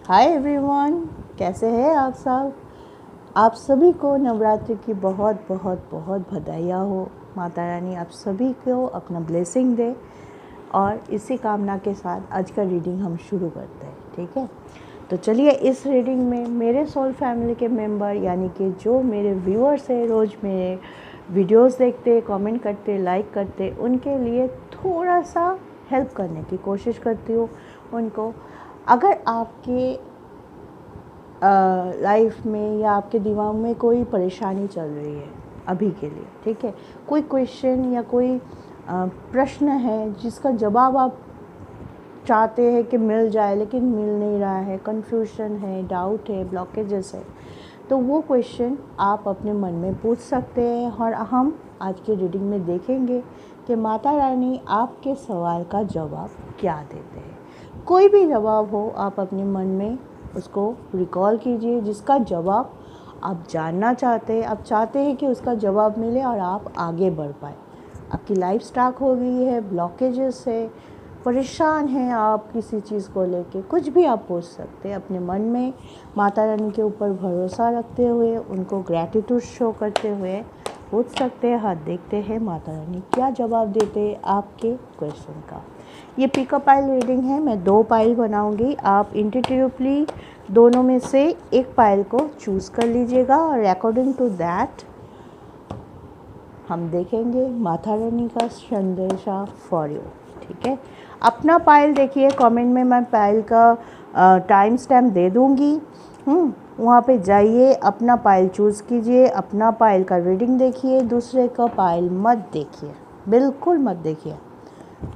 Hi everyone, कैसे हैं आप सब। आप सभी को नवरात्रि की बहुत बहुत बहुत बधाइयाँ हो। माता रानी आप सभी को अपना ब्लेसिंग दे। और इसी कामना के साथ आज का रीडिंग हम शुरू करते हैं, ठीक है। तो चलिए, इस रीडिंग में मेरे सोल फैमिली के मेंबर यानी कि जो मेरे व्यूअर्स हैं, रोज़ मेरे वीडियोस देखते, कमेंट करते, लाइक करते, उनके लिए थोड़ा सा हेल्प करने की कोशिश करती हूँ उनको। अगर आपके लाइफ में या आपके दिमाग में कोई परेशानी चल रही है अभी के लिए, ठीक है, कोई क्वेश्चन या कोई प्रश्न है जिसका जवाब आप चाहते हैं कि मिल जाए लेकिन मिल नहीं रहा है, कन्फ्यूजन है, डाउट है, ब्लॉकेजेस है, तो वो क्वेश्चन आप अपने मन में पूछ सकते हैं और हम आज की रीडिंग में देखेंगे कि माता रानी आपके सवाल का जवाब क्या देते हैं। कोई भी जवाब हो, आप अपने मन में उसको रिकॉल कीजिए जिसका जवाब आप जानना चाहते हैं। आप चाहते हैं कि उसका जवाब मिले और आप आगे बढ़ पाए। आपकी लाइफ स्टक हो गई है, ब्लॉकेजेस है, परेशान हैं आप किसी चीज़ को लेके, कुछ भी आप पूछ सकते हैं अपने मन में। माता रानी के ऊपर भरोसा रखते हुए, उनको ग्रैटिट्यूड शो करते हुए पूछ सकते हैं। हाँ, देखते हैं माता रानी क्या जवाब देते हैं आपके क्वेश्चन का। ये पिकअप पाइल रीडिंग है। मैं 2 पाइल बनाऊंगी। आप इंट्यूटिवली दोनों में से एक पाइल को चूज़ कर लीजिएगा और अकॉर्डिंग टू दैट हम देखेंगे माता रानी का संदेशा फॉर यू, ठीक है। अपना पाइल देखिए, कमेंट में मैं पाइल का टाइम स्टैम्प दे दूँगी। वहाँ पे जाइए, अपना पाइल चूज़ कीजिए, अपना पाइल का रीडिंग देखिए, दूसरे का पाइल मत देखिए, बिल्कुल मत देखिए।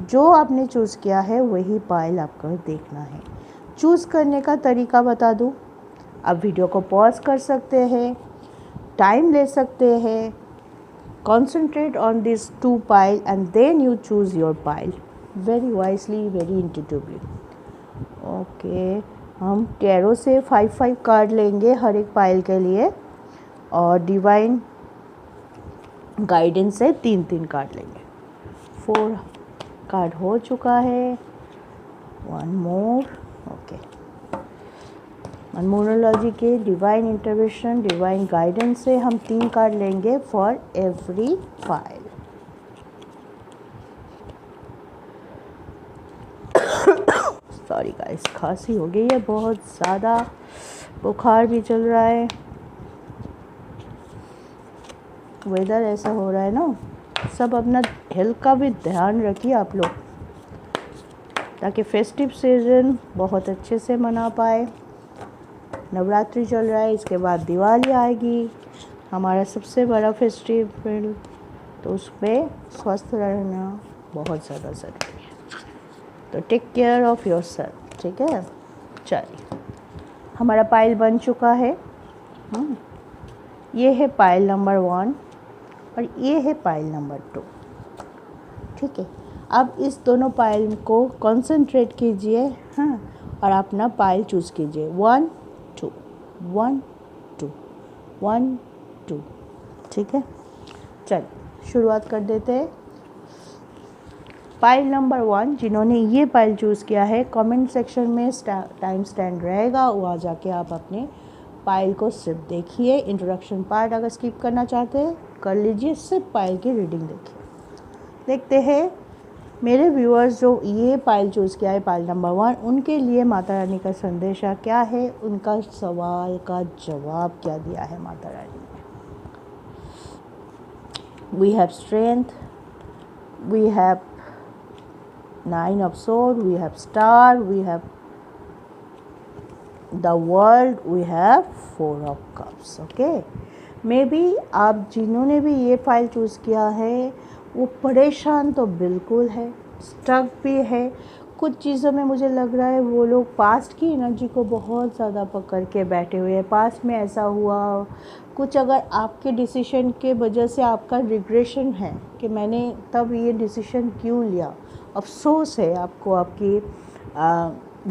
जो आपने चूज़ किया है वही पाइल आपको देखना है। चूज़ करने का तरीका बता दूँ। आप वीडियो को पॉज कर सकते हैं, टाइम ले सकते हैं, concentrate on these 2 pile and then you choose your pile very wisely, very intuitively. Okay, हम टैरो से 5 कार्ड लेंगे हर एक पाइल के लिए और डिवाइन गाइडेंस से 3 कार्ड लेंगे। 4 कार्ड हो चुका है। 1 मोर। ओके, न्यूमरोलॉजी के डिवाइन इंटरवेंशन, डिवाइन गाइडेंस से हम 3 कार्ड लेंगे for every file. Sorry guys, खांसी हो गई है बहुत ज़्यादा, बुखार भी चल रहा है, वेदर ऐसा हो रहा है ना। सब अपना हेल्थ का भी ध्यान रखिए आप लोग, ताकि फेस्टिव सीजन बहुत अच्छे से मना पाए। नवरात्रि चल रहा है, इसके बाद दिवाली आएगी, हमारा सबसे बड़ा फेस्टिवल, तो उस पर स्वस्थ रहना बहुत ज़्यादा ज़रूरी है। तो take care of yourself, ठीक है। चलिए, हमारा पाइल बन चुका है। ये है पाइल नंबर 1 और ये है पाइल नंबर 2, ठीक है। अब इस दोनों पाइल को कंसंट्रेट कीजिए, हाँ, और अपना पाइल चूज़ कीजिए। 1 2 1 2 1 2, ठीक है। चलिए शुरुआत कर देते हैं। पाइल नंबर 1, जिन्होंने ये पाइल चूज़ किया है, कमेंट सेक्शन में टाइम स्टैंड रहेगा, वहाँ जाके आप अपने पाइल को सिर्फ देखिए। इंट्रोडक्शन पार्ट अगर स्किप करना चाहते हैं कर लीजिए, सिर्फ पाइल की रीडिंग देखिए। देखते हैं मेरे व्यूअर्स जो ये पाइल चूज़ किया है, पाइल नंबर 1, उनके लिए माता रानी का संदेशा क्या है, उनका सवाल का जवाब क्या दिया है माता रानी ने। We have strength, we have 9 of swords, we have star, we have the world, we have 4 of cups. Okay, may be आप जिन्होंने भी ये फाइल चूज़ किया है वो परेशान तो बिल्कुल है, स्टक भी है। कुछ चीज़ों में मुझे लग रहा है वो लोग पास्ट की एनर्जी को बहुत ज़्यादा पकड़ के बैठे हुए हैं। पास्ट में ऐसा हुआ कुछ, अगर आपके डिसीजन के वजह से आपका रिग्रेशन है कि मैंने तब ये डिसीजन क्यों लिया, अफसोस है आपको आपकी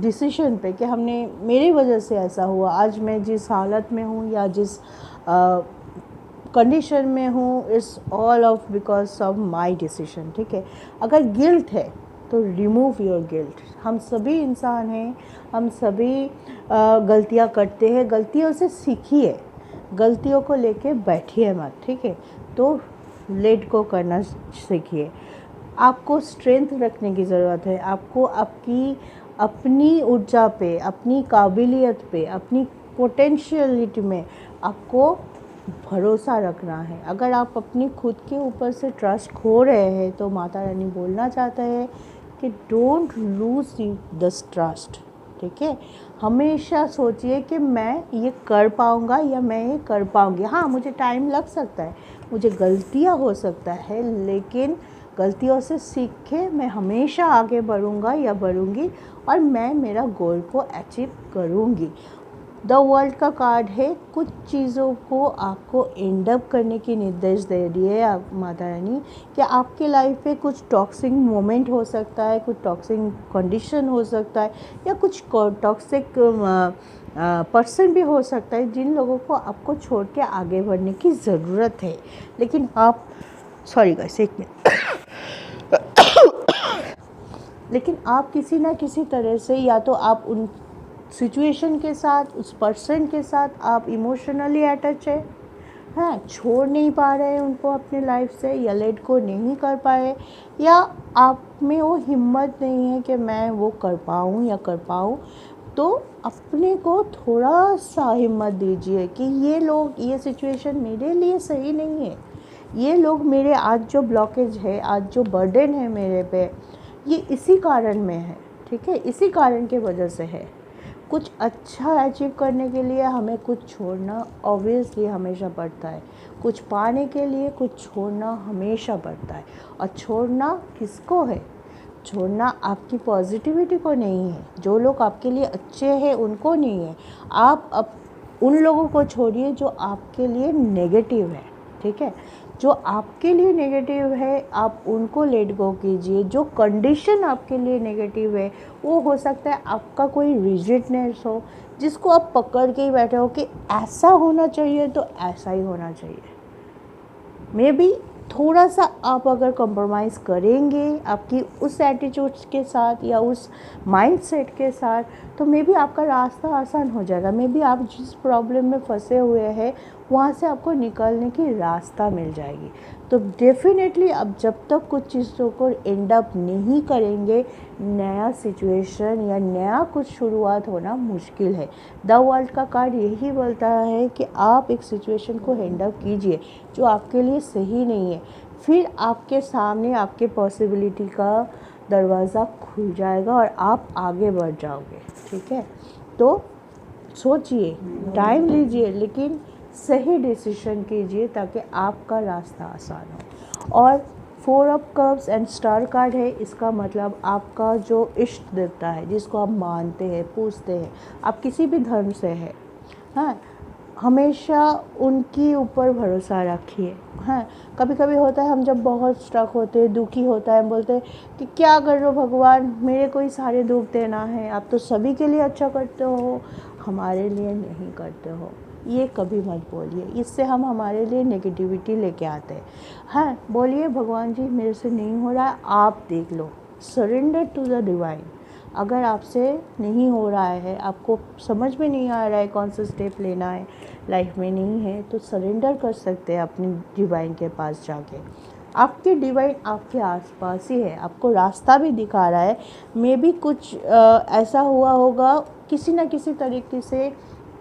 डिसीजन पे कि हमने मेरी वजह से ऐसा हुआ। आज मैं जिस हालत में हूँ या जिस कंडीशन में हूँ, it's all of because of my decision, ठीक है। अगर गिल्ट है तो रिमूव योर गिल्ट। हम सभी इंसान हैं, हम सभी गलतियाँ करते हैं, गलतियों से सीखिए, गलतियों को लेके बैठिए मत, ठीक है। तो लेट गो करना सीखिए। आपको स्ट्रेंथ रखने की ज़रूरत है, आपको आपकी अपनी ऊर्जा पे, अपनी काबिलियत पे, अपनी पोटेंशियलिटी में आपको भरोसा रखना है। अगर आप अपनी खुद के ऊपर से ट्रस्ट खो रहे हैं तो माता रानी बोलना चाहता है कि डोंट लूज़ दिस ट्रस्ट, ठीक है। हमेशा सोचिए कि मैं ये कर पाऊँगा या मैं ये कर पाऊँगी। हाँ, मुझे टाइम लग सकता है, मुझे गलतियाँ हो सकता है, लेकिन गलतियों से सीख के मैं हमेशा आगे बढ़ूँगा या बढ़ूँगी और मैं मेरा गोल को अचीव करूँगी। द वर्ल्ड का कार्ड है, कुछ चीज़ों को आपको एंड अप करने की निर्देश दे रही है आप माता रानी कि आपके लाइफ पे कुछ टॉक्सिक मोमेंट हो सकता है, कुछ टॉक्सिक कंडीशन हो सकता है, या कुछ टॉक्सिक पर्सन भी हो सकता है जिन लोगों को आपको छोड़ के आगे बढ़ने की ज़रूरत है। लेकिन आप सॉरी गाइस, एक मिनट लेकिन आप किसी ना किसी तरह से या तो आप उन सिचुएशन के साथ, उस पर्सन के साथ आप इमोशनली अटैच है, हैं, छोड़ नहीं पा रहे हैं उनको अपने लाइफ से, या लेट को नहीं कर पाए, या आप में वो हिम्मत नहीं है कि मैं वो कर पाऊँ या कर पाऊँ। तो अपने को थोड़ा सा हिम्मत दीजिए कि ये लोग, ये सिचुएशन मेरे लिए सही नहीं है, ये लोग मेरे आज जो ब्लॉकेज है, आज जो बर्डन है मेरे पे, ये इसी कारण में है, ठीक है, इसी कारण के वजह से है। कुछ अच्छा अचीव करने के लिए हमें कुछ छोड़ना ऑब्वियसली हमेशा पड़ता है, कुछ पाने के लिए कुछ छोड़ना हमेशा पड़ता है। और छोड़ना किसको है? छोड़ना आपकी पॉजिटिविटी को नहीं है, जो लोग आपके लिए अच्छे हैं उनको नहीं है। आप उन लोगों को छोड़िए जो आपके लिए नेगेटिव है, ठीक है। जो आपके लिए नेगेटिव है आप उनको लेट गो कीजिए। जो कंडीशन आपके लिए नेगेटिव है वो हो सकता है आपका कोई रिजिडनेस हो, जिसको आप पकड़ के ही बैठे हो कि ऐसा होना चाहिए तो ऐसा ही होना चाहिए। मे बी थोड़ा सा आप अगर कॉम्प्रोमाइज़ करेंगे आपकी उस एटीट्यूड्स के साथ या उस माइंडसेट के साथ, तो मे बी आपका रास्ता आसान हो जाएगा। मे बी आप जिस प्रॉब्लम में फंसे हुए हैं वहाँ से आपको निकलने की रास्ता मिल जाएगी। तो डेफिनेटली अब जब तक कुछ चीज़ों को एंड अप नहीं करेंगे, नया सिचुएशन या नया कुछ शुरुआत होना मुश्किल है। द वर्ल्ड का कार्ड यही बोलता है कि आप एक सिचुएशन को एंड अप कीजिए जो आपके लिए सही नहीं है, फिर आपके सामने आपके पॉसिबिलिटी का दरवाज़ा खुल जाएगा और आप आगे बढ़ जाओगे, ठीक है। तो सोचिए, टाइम लीजिए, लेकिन सही डिसीजन कीजिए ताकि आपका रास्ता आसान हो। और 4 of cups and star card है, इसका मतलब आपका जो इष्ट देवता है, जिसको आप मानते हैं, पूजते हैं, आप किसी भी धर्म से हैं, हाँ, हमेशा उनके ऊपर भरोसा रखिए। हाँ, कभी कभी होता है हम जब बहुत स्ट्रक होते हैं, दुखी होता है, हम बोलते हैं कि क्या कर रहे हो भगवान, मेरे को ही सारे दुख देना है, आप तो सभी के लिए अच्छा करते हो, हमारे लिए नहीं करते हो। ये कभी मत बोलिए, इससे हम हमारे लिए नेगेटिविटी लेके आते हैं। हाँ, बोलिए भगवान जी मेरे से नहीं हो रहा है, आप देख लो, सरेंडर टू द डिवाइन। अगर आपसे नहीं हो रहा है, आपको समझ में नहीं आ रहा है कौन सा स्टेप लेना है, लाइफ में नहीं है, तो सरेंडर कर सकते हैं अपनी डिवाइन के पास जाके। आपके डिवाइन आपके आसपास ही है, आपको रास्ता भी दिखा रहा है। मे बी कुछ ऐसा हुआ होगा, किसी न किसी तरीके से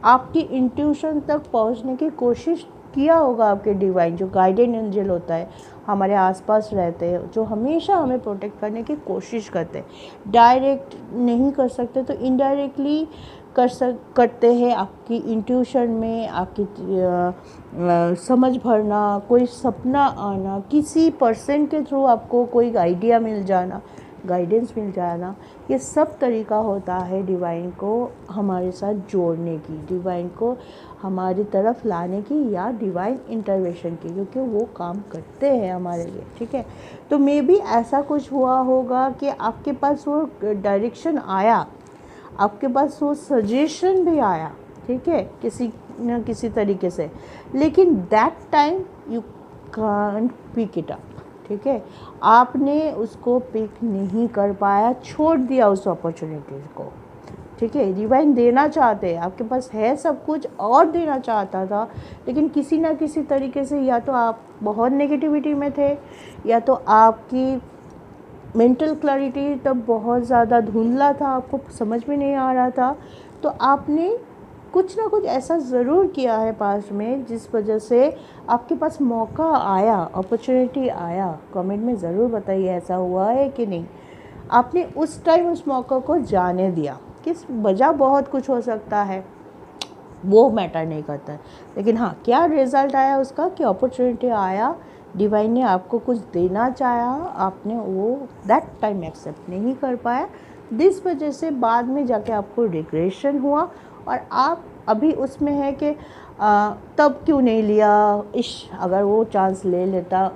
आपकी इंट्यूशन तक पहुंचने की कोशिश किया होगा आपके डिवाइन, जो गाइडेड एंजल होता है, हमारे आसपास रहते हैं, जो हमेशा हमें प्रोटेक्ट करने की कोशिश करते हैं। डायरेक्ट नहीं कर सकते तो इनडायरेक्टली करते हैं। आपकी इंट्यूशन में आपकी समझ भरना, कोई सपना आना, किसी पर्सन के थ्रू आपको कोई आइडिया मिल जाना, गाइडेंस मिल जाना, ये सब तरीका होता है डिवाइन को हमारे साथ जोड़ने की, डिवाइन को हमारी तरफ लाने की, या डिवाइन इंटरवेंशन की, क्योंकि वो काम करते हैं हमारे लिए, ठीक है। तो मे बी ऐसा कुछ हुआ होगा कि आपके पास वो डायरेक्शन आया, आपके पास वो सजेशन भी आया, ठीक है, किसी न किसी तरीके से, लेकिन that time you can't pick it up, ठीक है। आपने उसको पिक नहीं कर पाया, छोड़ दिया उस अपॉर्चुनिटी को, ठीक है। डिवाइन देना चाहते हैं, आपके पास है सब कुछ और देना चाहता था, लेकिन किसी ना किसी तरीके से या तो आप बहुत नेगेटिविटी में थे, या तो आपकी मेंटल क्लैरिटी तब बहुत ज़्यादा धुंधला था, आपको समझ में नहीं आ रहा था। तो आपने कुछ ना कुछ ऐसा ज़रूर किया है पास्ट में जिस वजह से आपके पास मौका आया, अपॉर्चुनिटी आया। कमेंट में ज़रूर बताइए ऐसा हुआ है कि नहीं। आपने उस टाइम उस मौका को जाने दिया। किस वजह बहुत कुछ हो सकता है, वो मैटर नहीं करता है, लेकिन हाँ क्या रिज़ल्ट आया उसका कि अपॉर्चुनिटी आया, डिवाइन ने आपको कुछ देना चाहा, आपने वो दैट टाइम एक्सेप्ट नहीं कर पाया, जिस वजह से बाद में जाके आपको रिग्रेशन हुआ और आप अभी उसमें है कि तब क्यों नहीं लिया, अगर वो चांस ले लेता,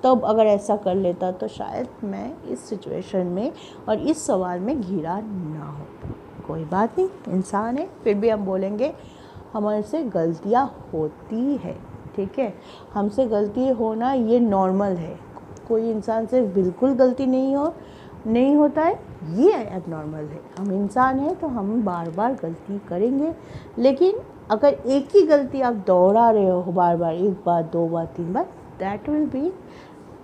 तब अगर ऐसा कर लेता तो शायद मैं इस सिचुएशन में और इस सवाल में घिरा ना होता। कोई बात नहीं, इंसान है, फिर भी हम बोलेंगे हमारे से गलतियाँ होती है, ठीक है। हमसे गलती होना ये नॉर्मल है, कोई इंसान से बिल्कुल गलती नहीं होता है, ये एबनॉर्मल है। हम इंसान हैं तो हम बार बार गलती करेंगे, लेकिन अगर एक ही गलती आप दोहरा रहे हो बार बार, एक बार, दो बार, तीन बार, that will be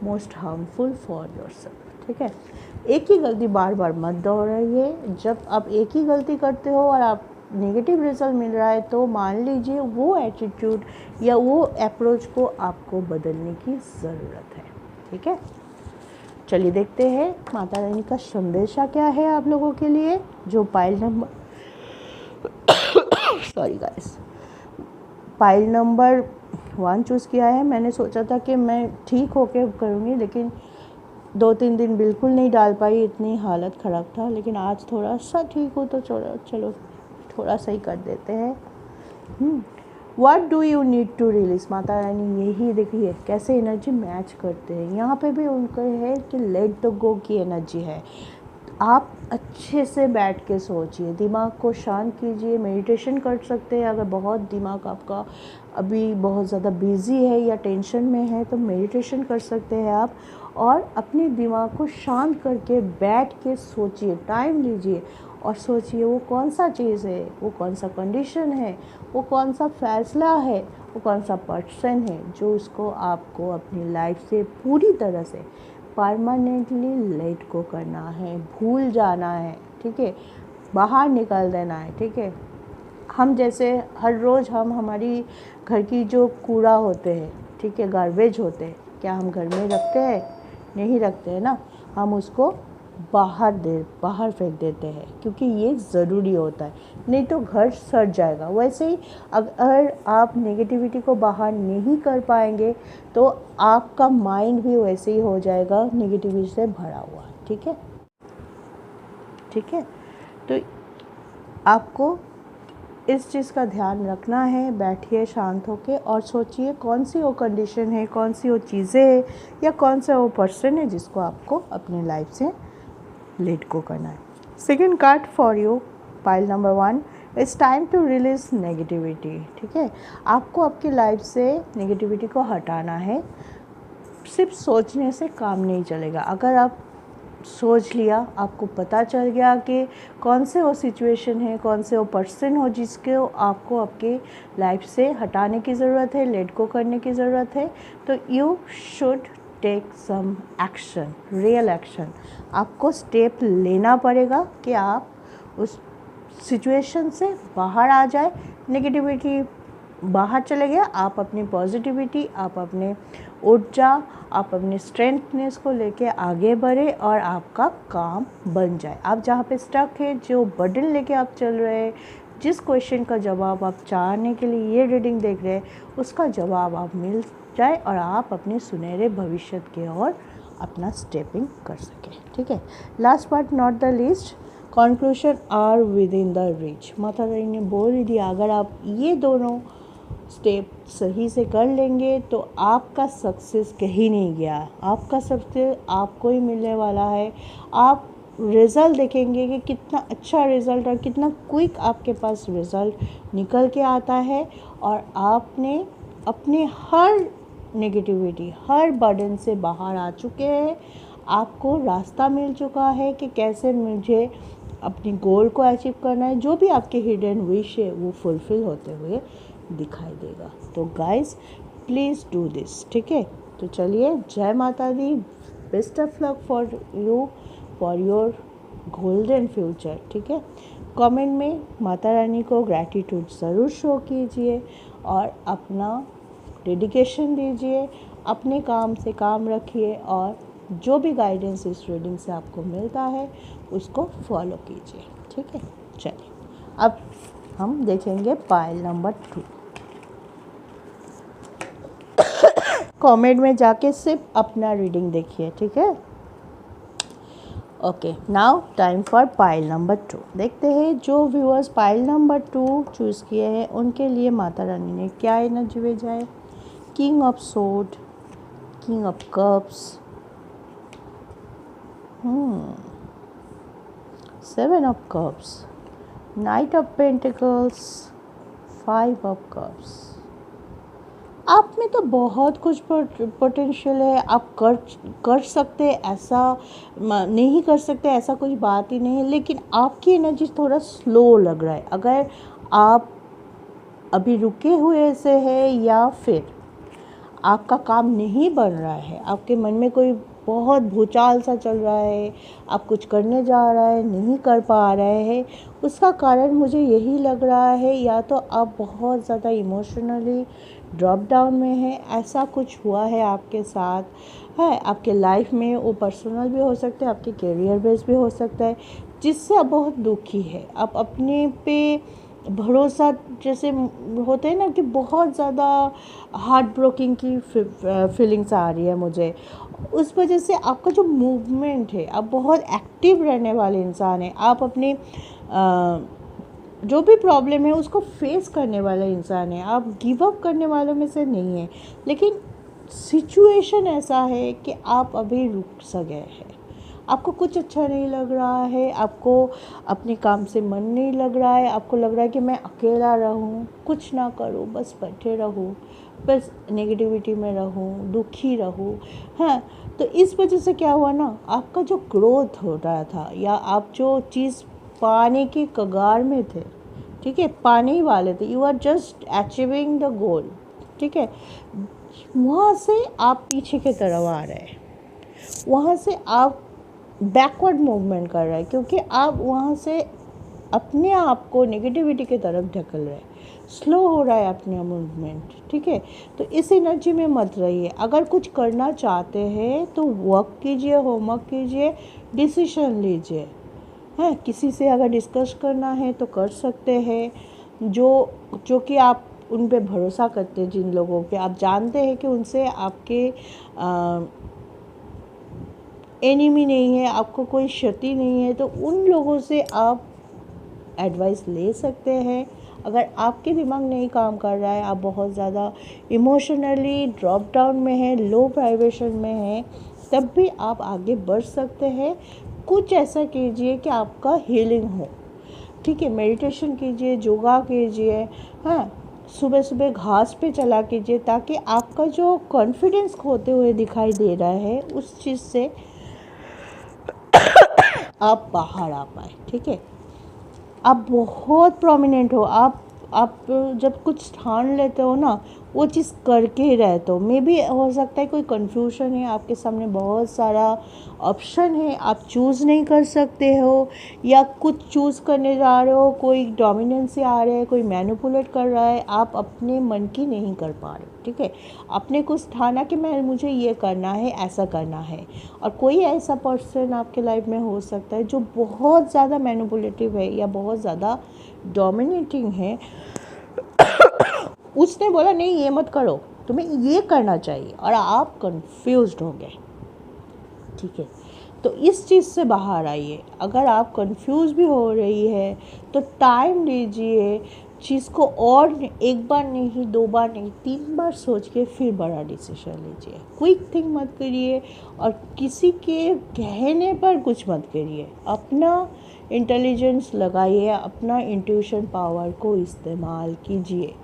most harmful for yourself, ठीक है। एक ही गलती बार बार मत दोहराइए। जब आप एक ही गलती करते हो और आप नेगेटिव रिजल्ट मिल रहा है तो मान लीजिए वो एटीट्यूड या वो अप्रोच को आपको बदलने की ज़रूरत है, ठीक है। चलिए देखते हैं माता रानी का संदेशा क्या है आप लोगों के लिए, जो pile number sorry guys, pile number 1 choose किया है। मैंने सोचा था कि मैं ठीक होके करूँगी, लेकिन 2-3 दिन बिल्कुल नहीं डाल पाई, इतनी हालत ख़राब था, लेकिन आज थोड़ा सा ठीक हो तो चलो थोड़ा सही कर देते हैं। What do you need to release, माता रानी यही देखिए कैसे एनर्जी मैच करते हैं। यहाँ पे भी उनका है कि लेट द गो की एनर्जी है। आप अच्छे से बैठ के सोचिए, दिमाग को शांत कीजिए, मेडिटेशन कर सकते हैं। अगर बहुत दिमाग आपका अभी बहुत ज़्यादा बिजी है या टेंशन में है तो मेडिटेशन कर सकते हैं आप, और अपने दिमाग को शांत करके बैठ के सोचिए, टाइम लीजिए और सोचिए वो कौन सा चीज़ है, वो कौन सा कंडीशन है, वो कौन सा फैसला है, वो कौन सा पर्सन है जो उसको आपको अपनी लाइफ से पूरी तरह से परमानेंटली लेट को करना है, भूल जाना है, ठीक है, बाहर निकाल देना है, ठीक है। हम जैसे हर रोज़ हम हमारी घर की जो कूड़ा होते हैं, ठीक है, गार्बेज होते हैं, क्या हम घर में रखते हैं? नहीं रखते हैं ना, हम उसको बाहर फेंक देते हैं, क्योंकि ये ज़रूरी होता है, नहीं तो घर सड़ जाएगा। वैसे ही अगर आप नेगेटिविटी को बाहर नहीं कर पाएंगे तो आपका माइंड भी वैसे ही हो जाएगा नेगेटिविटी से भरा हुआ, ठीक है, ठीक है। तो आपको इस चीज़ का ध्यान रखना है। बैठिए शांत होके और सोचिए कौन सी वो कंडीशन है, कौन सी वो चीज़ें हैं या कौन सा वो पर्सन है जिसको आपको अपने लाइफ से लेट को करना है। Second card for you, pile number 1, it's time to release negativity, ठीक है। आपको आपकी लाइफ से नेगेटिविटी को हटाना है। सिर्फ सोचने से काम नहीं चलेगा। अगर आप सोच लिया, आपको पता चल गया कि कौन से वो सिचुएशन है, कौन से वो पर्सन हो जिसको आपको आपके लाइफ से हटाने की ज़रूरत है, लेट को करने की ज़रूरत है, तो you should take some action, real action. आपको स्टेप लेना पड़ेगा कि आप उस सिचुएशन से बाहर आ जाए। नेगेटिविटी बाहर चले गया, आप अपनी पॉजिटिविटी, आप अपने ऊर्जा, आप अपने स्ट्रेंथनेस को लेके आगे बढ़े और आपका काम बन जाए। आप जहाँ पे स्टक है, जो बर्डन लेके आप चल रहे हैं, जिस क्वेश्चन का जवाब आप चाहने के लिए ये रीडिंग देख रहे हैं, उसका जवाब आप मिल जाए और आप अपने सुनहरे भविष्य की ओर अपना स्टेपिंग कर सकें, ठीक है। Last but not the least, conclusion are within the reach. माता रानी ने बोल ही दिया, अगर आप ये दोनों स्टेप सही से कर लेंगे तो आपका सक्सेस कहीं नहीं गया, आपका सक्सेस आपको ही मिलने वाला है। आप रिज़ल्ट देखेंगे कि कितना अच्छा रिज़ल्ट और कितना क्विक आपके पास रिज़ल्ट निकल के आता है, और आपने अपने हर नेगेटिविटी, हर बर्डन से बाहर आ चुके हैं। आपको रास्ता मिल चुका है कि कैसे मुझे अपनी गोल को अचीव करना है, जो भी आपके हिडन विश है वो फुलफ़िल होते हुए दिखाई देगा। तो गाइस प्लीज़ डू दिस, ठीक है। तो चलिए, जय माता दी, best of luck for you, for your golden future, ठीक है। कमेंट में माता रानी को ग्रैटिट्यूड ज़रूर शो कीजिए और अपना डेडिकेशन दीजिए, अपने काम से काम रखिए और जो भी गाइडेंस इस रीडिंग से आपको मिलता है उसको फॉलो कीजिए, ठीक है। चलिए अब हम देखेंगे पाइल नंबर 2। कमेंट में जाके सिर्फ अपना रीडिंग देखिए, ठीक है। Okay, now time for pile number 2। देखते हैं जो व्यूअर्स पाइल नंबर 2 चूज़ किए हैं उनके लिए माता रानी ने क्या एनर्जी भेजा है। King of sword, king of cups, 7 of cups, night of pentacles, 5 of cups. आप में तो बहुत कुछ पोटेंशियल है, आप कर सकते हैं, ऐसा नहीं कर सकते ऐसा कुछ बात ही नहीं है, लेकिन आपकी एनर्जी थोड़ा स्लो लग रहा है। अगर आप अभी रुके हुए से है या फिर आपका काम नहीं बन रहा है, आपके मन में कोई बहुत भूचाल सा चल रहा है, आप कुछ करने जा रहा है नहीं कर पा रहे हैं, उसका कारण मुझे यही लग रहा है या तो आप बहुत ज़्यादा इमोशनली ड्रॉप डाउन में हैं, ऐसा कुछ हुआ है आपके साथ है आपके लाइफ में। वो पर्सनल भी हो सकता है, आपके करियर बेस भी हो सकता है, जिससे आप बहुत दुखी है। आप अपने पे भरोसा, जैसे होते हैं ना कि बहुत ज़्यादा हार्ट ब्रोकिंग की फीलिंग्स आ रही है मुझे। उस वजह से आपका जो मूवमेंट है, आप बहुत एक्टिव रहने वाले इंसान हैं, आप अपने जो भी प्रॉब्लम है उसको फेस करने वाला इंसान है, आप गिव अप करने वालों में से नहीं है। लेकिन सिचुएशन ऐसा है कि आप अभी रुक सा गए हैं, आपको कुछ अच्छा नहीं लग रहा है, आपको अपने काम से मन नहीं लग रहा है, आपको लग रहा है कि मैं अकेला रहूं, कुछ ना करूं, बस बैठे रहूं, बस नेगेटिविटी में रहूं, दुखी रहूं। हाँ, तो इस वजह से क्या हुआ ना, आपका जो ग्रोथ हो रहा था या आप जो चीज़ पाने की कगार में थे, ठीक है, पाने ही वाले थे, you are just achieving the goal, ठीक है, वहाँ से आप पीछे की तरफ आ रहे हैं, वहाँ से आप बैकवर्ड मूवमेंट कर रहे हैं, क्योंकि आप वहाँ से अपने आप को नेगेटिविटी की तरफ ढकेल रहे हैं, स्लो हो रहा है अपना मूवमेंट, ठीक है। तो इस एनर्जी में मत रहिए। अगर कुछ करना चाहते हैं तो वर्क कीजिए, होमवर्क कीजिए, डिसीजन लीजिए, है किसी से अगर डिस्कस करना है तो कर सकते हैं, जो कि आप उन पे भरोसा करते हैं, जिन लोगों पे आप जानते हैं कि उनसे आपके एनिमी नहीं है, आपको कोई क्षति नहीं है, तो उन लोगों से आप एडवाइस ले सकते हैं। अगर आपके दिमाग नहीं काम कर रहा है, आप बहुत ज़्यादा इमोशनली ड्रॉप डाउन में हैं, लो वाइब्रेशन में हैं, तब भी आप आगे बढ़ सकते हैं। कुछ ऐसा कीजिए कि आपका हीलिंग हो, ठीक है, मेडिटेशन कीजिए, योगा कीजिए, हाँ, सुबह सुबह घास पे चला कीजिए, ताकि आपका जो कॉन्फिडेंस खोते हुए दिखाई दे रहा है उस चीज़ से आप बाहर आ पाए, ठीक है। आप बहुत प्रोमिनेंट हो, आप जब कुछ ठान लेते हो ना, वो चीज़ करके ही रहते हो। मे भी हो सकता है कोई कन्फ्यूजन है, आपके सामने बहुत सारा ऑप्शन है, आप चूज़ नहीं कर सकते हो, या कुछ चूज़ करने जा रहे हो, कोई डोमिनेंस आ रहा है, कोई मैनिपुलेट कर रहा है, आप अपने मन की नहीं कर पा रहे, ठीक है। आपने कुछ ठाना कि मुझे ये करना है, ऐसा करना है, और कोई ऐसा पर्सन आपके लाइफ में हो सकता है जो बहुत ज़्यादा मैनिपुलेटिव है या बहुत ज़्यादा डोमिनेटिंग है। उसने बोला नहीं ये मत करो, तुम्हें ये करना चाहिए, और आप कंफ्यूज्ड हो गए, ठीक है। तो इस चीज़ से बाहर आइए। अगर आप कंफ्यूज भी हो रही है तो टाइम लीजिए चीज़ को, और एक बार नहीं, 2 बार नहीं, 3 बार सोच के फिर बड़ा डिसीजन लीजिए। क्विक थिंक मत करिए और किसी के कहने पर कुछ मत करिए। अपना इंटेलिजेंस लगाइए, अपना इंट्यूशन पावर को इस्तेमाल कीजिए।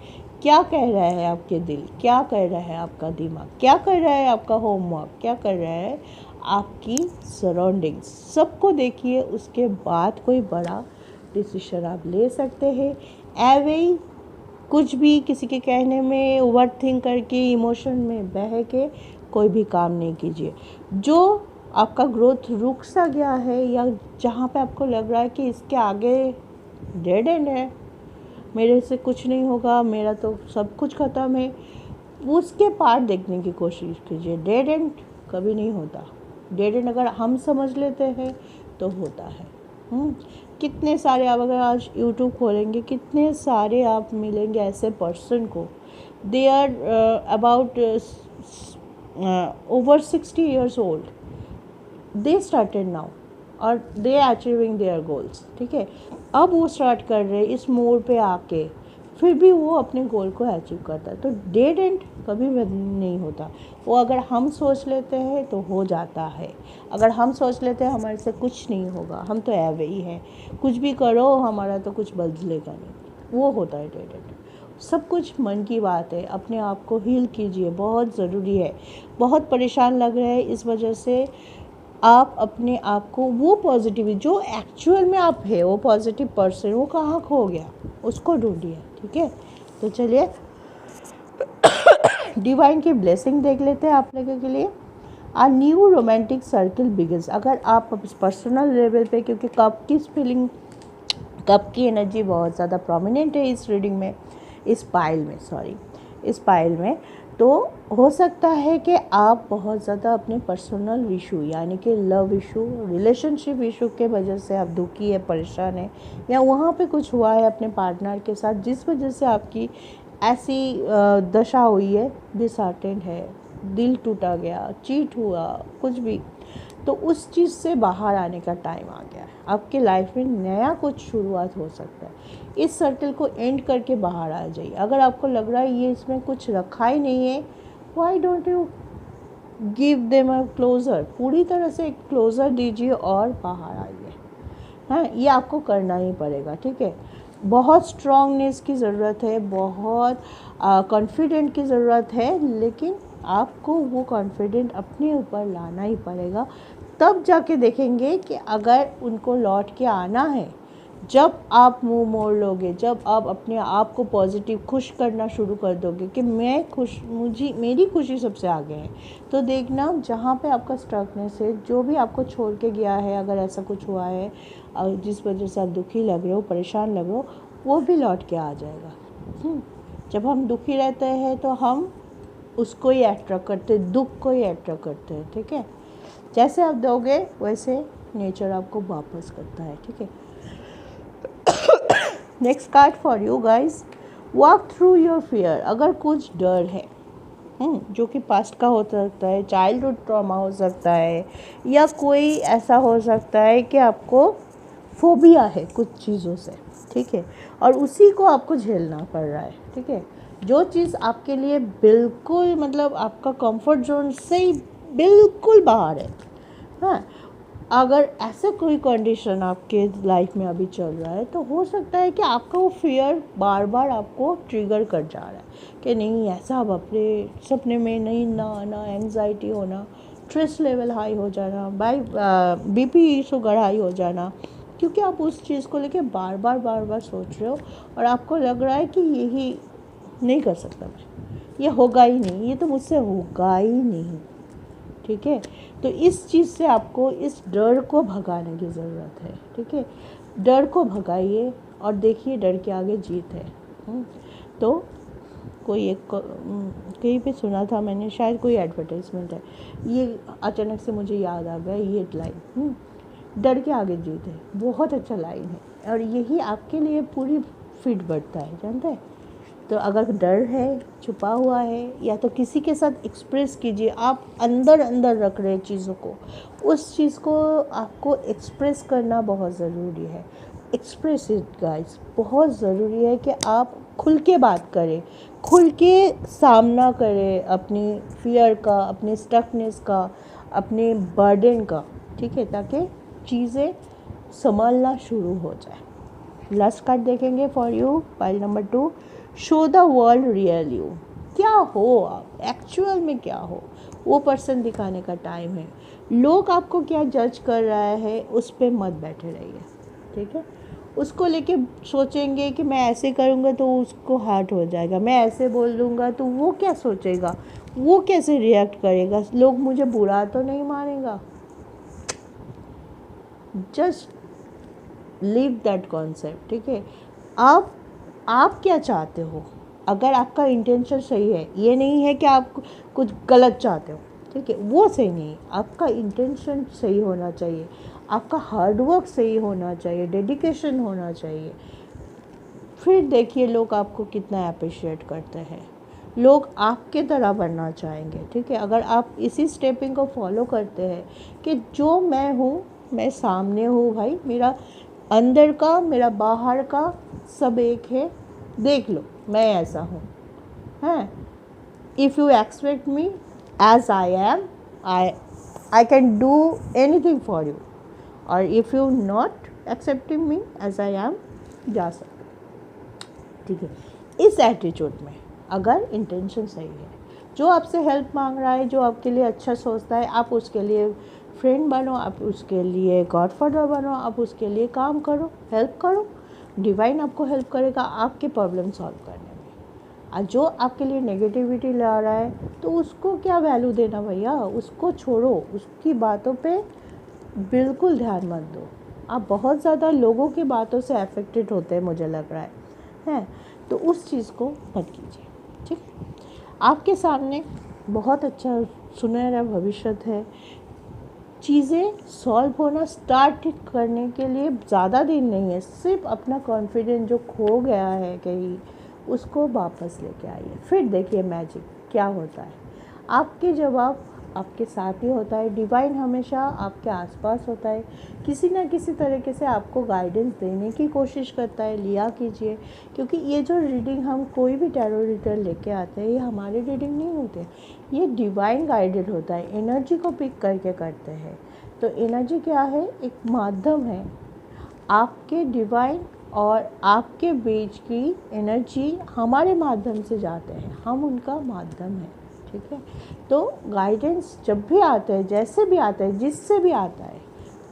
क्या कह रहा है आपके दिल, क्या कह रहा है आपका दिमाग, क्या कर रहा है आपका होमवर्क, क्या कर रहा है आपकी सराउंडिंग्स सबको देखिए, उसके बाद कोई बड़ा डिसीजन आप ले सकते हैं। एवे कुछ भी किसी के कहने में ओवर थिंक करके इमोशन में बह के कोई भी काम नहीं कीजिए। जो आपका ग्रोथ रुक सा गया है या जहाँ पे आपको लग रहा है कि इसके आगे डेड एंड है, मेरे से कुछ नहीं होगा, मेरा तो सब कुछ ख़त्म है, उसके पार्ट देखने की कोशिश कीजिए। डेड एंड कभी नहीं होता। डेड एंड अगर हम समझ लेते हैं तो होता है। कितने सारे आप अगर आज यूट्यूब खोलेंगे, कितने सारे आप मिलेंगे ऐसे पर्सन को, they are about over 60 years old, they started now और they are achieving their goals। ठीक है, अब वो स्टार्ट कर रहे इस मोड़ पे आके, फिर भी वो अपने गोल को अचीव करता है। तो डेड एंड कभी भी नहीं होता। वो अगर हम सोच लेते हैं तो हो जाता है। अगर हम सोच लेते हैं हमारे से कुछ नहीं होगा, हम तो ऐवे ही हैं, कुछ भी करो हमारा तो कुछ बदलेगा नहीं, वो होता है डेड एंड। सब कुछ मन की बात है। अपने आप को हील कीजिए, बहुत ज़रूरी है। बहुत परेशान लग रहे हैं इस वजह से आप अपने आप को, वो पॉजिटिव जो एक्चुअल में आप है, वो पॉजिटिव पर्सन वो कहाँ खो गया, उसको ढूंढिए। ठीक है, तो चलिए डिवाइन की ब्लेसिंग देख लेते हैं आप लोगों के लिए। आ न्यू रोमांटिक सर्कल बिगिंस। अगर आप पर्सनल लेवल पे, क्योंकि कप की फीलिंग, कप की एनर्जी बहुत ज़्यादा प्रोमिनेंट है इस रीडिंग में, इस पाइल में, तो हो सकता है कि आप बहुत ज़्यादा अपने पर्सनल इशू यानी कि लव इशू, रिलेशनशिप इशू के वजह से आप दुखी है, परेशान है, या वहाँ पे कुछ हुआ है अपने पार्टनर के साथ जिस वजह से आपकी ऐसी दशा हुई है, डिसहार्टेंड है, दिल टूटा गया, चीट हुआ, कुछ भी, तो उस चीज़ से बाहर आने का टाइम आ गया है। आपके लाइफ में नया कुछ शुरुआत हो सकता है। इस सर्कल को एंड करके बाहर आ जाइए। अगर आपको लग रहा है ये इसमें कुछ रखा ही नहीं है, why don't you give them a closure, पूरी तरह से एक क्लोज़र दीजिए और बाहर आइए। हाँ, ये आपको करना ही पड़ेगा। ठीक है, बहुत स्ट्रॉन्गनेस की ज़रूरत है, बहुत कॉन्फिडेंट की ज़रूरत है, लेकिन आपको वो कॉन्फिडेंट अपने ऊपर लाना ही पड़ेगा। तब जाके देखेंगे कि अगर उनको लौट के आना है, जब आप मुंह मोड़ लोगे, जब आप अपने आप को पॉजिटिव खुश करना शुरू कर दोगे कि मैं खुश, मेरी खुशी सबसे आगे है, तो देखना जहाँ पे आपका स्ट्रकनेस है, जो भी आपको छोड़ के गया है, अगर ऐसा कुछ हुआ है जिस वजह से आप दुखी लग रहे हो, परेशान लग रहे हो, वो भी लौट के आ जाएगा। जब हम दुखी रहते हैं तो हम उसको ही अट्रैक्ट करते हैं, दुख को ही अट्रैक्ट करते हैं। ठीक है, जैसे आप दोगे वैसे नेचर आपको वापस करता है। ठीक है, next card for you guys, walk through your fear. अगर कुछ डर है जो कि पास्ट का हो सकता है, चाइल्डहुड ट्रॉमा हो सकता है, या कोई ऐसा हो सकता है कि आपको फोबिया है कुछ चीज़ों से, ठीक है, और उसी को आपको झेलना पड़ रहा है। ठीक है, जो चीज़ आपके लिए बिल्कुल मतलब आपका कंफर्ट जोन से ही बिल्कुल बाहर है। हाँ, अगर ऐसा कोई कंडीशन आपके लाइफ में अभी चल रहा है, तो हो सकता है कि आपका वो फियर बार बार आपको ट्रिगर कर जा रहा है कि नहीं, ऐसा अब अपने सपने में नहीं ना आना, एंग्जाइटी होना, स्ट्रेस लेवल हाई हो जाना, बीपी शुगर हाई हो जाना, क्योंकि आप उस चीज़ को लेके बार बार सोच रहे हो और आपको लग रहा है कि यही नहीं कर सकता मैं, ये होगा ही नहीं, ये तो मुझसे होगा ही नहीं। ठीक है, तो इस चीज़ से आपको, इस डर को भगाने की ज़रूरत है। ठीक है, डर को भगाइए और देखिए डर के आगे जीत है। तो कोई एक कहीं पे सुना था मैंने, शायद कोई एडवर्टाइजमेंट है, ये अचानक से मुझे याद आ गया ये लाइन, डर के आगे जीत है। बहुत अच्छा लाइन है और यही आपके लिए पूरी फिट बढ़ता है, जानते हैं। तो अगर डर है, छुपा हुआ है, या तो किसी के साथ एक्सप्रेस कीजिए। आप अंदर रख रहे चीज़ों को, उस चीज़ को आपको एक्सप्रेस करना बहुत ज़रूरी है। एक्सप्रेस इट गाइस, बहुत ज़रूरी है कि आप खुल के बात करें, खुल के सामना करें अपनी फियर का, अपने स्टकनेस का, अपने बर्डन का। ठीक है, ताकि चीज़ें संभालना शुरू हो जाए। लास्ट कार्ड देखेंगे for you, pile number 2, show the world real you. क्या हो आप, एक्चुअल में क्या हो, वो पर्सन दिखाने का टाइम है। लोग आपको क्या जज कर रहा है उस पर मत बैठे रहिए, ठीक है। उसको लेके सोचेंगे कि मैं ऐसे करूँगा तो उसको हर्ट हो जाएगा, मैं ऐसे बोल दूँगा तो वो क्या सोचेगा, वो कैसे रिएक्ट करेगा, लोग मुझे बुरा तो नहीं मानेगा। जस्ट लीव दैट कॉन्सेप्ट, ठीक है। आप क्या चाहते हो, अगर आपका इंटेंशन सही है, ये नहीं है कि आप कुछ गलत चाहते हो, ठीक है, वो सही नहीं। आपका इंटेंशन सही होना चाहिए, आपका हार्डवर्क सही होना चाहिए, डेडिकेशन होना चाहिए। फिर देखिए लोग आपको कितना अप्रिशिएट करते हैं, लोग आपके तरह बनना चाहेंगे, ठीक है। अगर आप इसी स्टेपिंग को फॉलो करते हैं कि जो मैं हूँ, मैं सामने हूँ भाई, मेरा अंदर का मेरा बाहर का सब एक है, देख लो मैं ऐसा हूँ, हैं। If you expect me as I am, I can do anything for you, और if you not accepting me as I am, जा सकते, ठीक है। इस एटीट्यूड में अगर इंटेंशन सही है, जो आपसे हेल्प मांग रहा है, जो आपके लिए अच्छा सोचता है, आप उसके लिए फ्रेंड बनो, आप उसके लिए गॉडफादर बनो, आप उसके लिए काम करो, हेल्प करो। डिवाइन आपको हेल्प करेगा आपके प्रॉब्लम सॉल्व करने में। और जो आपके लिए नेगेटिविटी ला रहा है तो उसको क्या वैल्यू देना भैया, उसको छोड़ो, उसकी बातों पे बिल्कुल ध्यान मत दो। आप बहुत ज़्यादा लोगों की बातों से अफेक्टेड होते हैं, मुझे लग रहा है, तो उस चीज़ को मत कीजिए, ठीक। आपके सामने बहुत अच्छा सुनहरा भविष्य है। चीज़ें सॉल्व होना स्टार्ट करने के लिए ज़्यादा दिन नहीं है, सिर्फ अपना कॉन्फिडेंस जो खो गया है कहीं, उसको वापस लेके आइए, फिर देखिए मैजिक क्या होता है। आपके जवाब आपके साथ ही होता है, डिवाइन हमेशा आपके आसपास होता है, किसी ना किसी तरीके से आपको गाइडेंस देने की कोशिश करता है। लिया कीजिए, क्योंकि ये जो रीडिंग हम कोई भी टैरो रीडर लेके आते हैं, ये हमारे रीडिंग नहीं होते, ये डिवाइन गाइडेड होता है, एनर्जी को पिक करके करते हैं। तो एनर्जी क्या है, एक माध्यम है, आपके डिवाइन और आपके बीच की एनर्जी हमारे माध्यम से जाते हैं, हम उनका माध्यम है, ठीक है। तो गाइडेंस जब भी आता है, jaiसे भी आता है, जिससे भी आता है,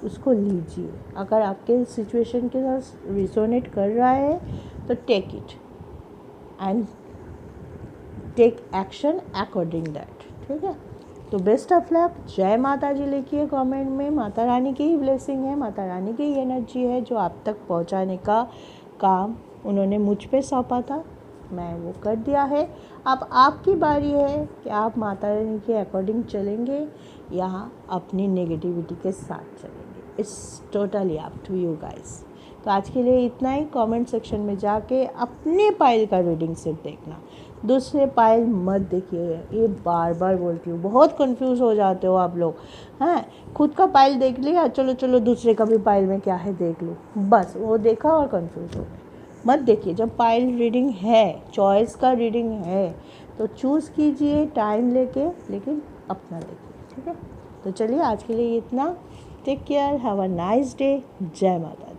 उसको लीजिए। अगर आपके सिचुएशन के साथ रिजोनेट कर रहा है तो take it and take action according that, ठीक है। तो बेस्ट ऑफ लक, जय माता जी लिखिए कमेंट में। माता रानी की ही ब्लेसिंग है, माता रानी की ही एनर्जी है जो आप तक पहुंचाने का काम उन्होंने मुझ पे सौंपा था, मैं वो कर दिया है। अब आपकी बारी है कि आप माता रानी के अकॉर्डिंग चलेंगे या अपनी नेगेटिविटी के साथ चलेंगे। It's totally up to you guys. तो आज के लिए इतना ही। कमेंट सेक्शन में जाके अपने पाइल का रीडिंग सिर्फ देखना, दूसरे पाइल मत देखिए, ये बार बार बोलती हूँ, बहुत कंफ्यूज हो जाते हो आप लोग, हैं। खुद का पाइल देख लिया, चलो चलो दूसरे का भी पाइल में क्या है देख लो, बस वो देखा और कंफ्यूज हो गए। मत देखिए, जब पाइल रीडिंग है, चॉइस का रीडिंग है, तो चूज़ कीजिए टाइम लेके, लेकिन अपना देखिए, ठीक है। तो चलिए आज के लिए इतना। Take care, have a nice day, जय माता।